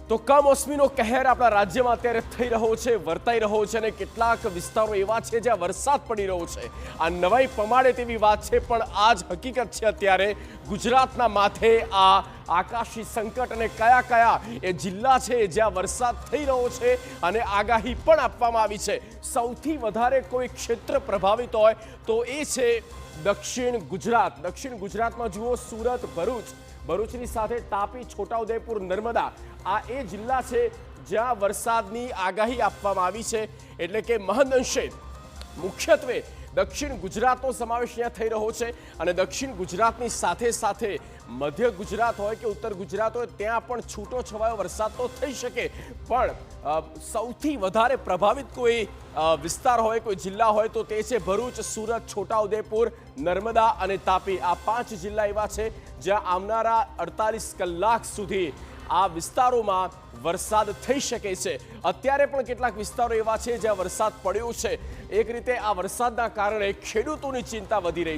તો કમોસમીનો કહેર આપણા રાજ્યમાં અત્યારે થઈ રહ્યો છે, વર્તાઈ રહ્યો છે અને કેટલાક વિસ્તારો એવા છે જ્યાં વરસાદ પડી રહ્યો છે। આ નવાઈ પમાડે તેવી વાત છે, પણ આ જ હકીકત છે અત્યારે ગુજરાતના માથે આ આકાશી સંકટ અને કયા કયા એ જિલ્લા છે જ્યાં વરસાદ થઈ રહ્યો છે અને આગાહી પણ આપવામાં આવી છે। સૌથી વધારે કોઈ ક્ષેત્ર પ્રભાવિત હોય તો એ છે દક્ષિણ ગુજરાત। દક્ષિણ ગુજરાતમાં જુઓ સુરત, ભરૂચની સાથે તાપી, છોટાઉદેપુર, નર્મદા આ એ જિલ્લા છે જ્યાં વરસાદની આગાહી આપવામાં આવી છે। એટલે કે મહદઅંશે મુખ્યત્વે દક્ષિણ ગુજરાતનો સમાવેશ અહીંયા થઈ રહ્યો છે અને દક્ષિણ ગુજરાતની સાથે સાથે મધ્ય ગુજરાત હોય કે ઉત્તર ગુજરાત હોય ત્યાં પણ છૂટો છવાયો વરસાદ તો થઈ શકે, પણ સૌથી વધારે પ્રભાવિત કોઈ વિસ્તાર હોય, કોઈ જિલ્લા હોય તો તે છે ભરૂચ, સુરત, છોટાઉદેપુર, નર્મદા અને તાપી। આ 5 જિલ્લા એવા છે જ્યાં આવનારા 48 કલાક સુધી આ વિસ્તારોમાં વરસાદ થઈ શકે છે। અત્યારે પણ કેટલાક વિસ્તારો એવા છે જ્યાં વરસાદ પડ્યો છે। એક રીતે આ વરસાદના કારણે ખેડૂતોની ચિંતા વધી રહી છે।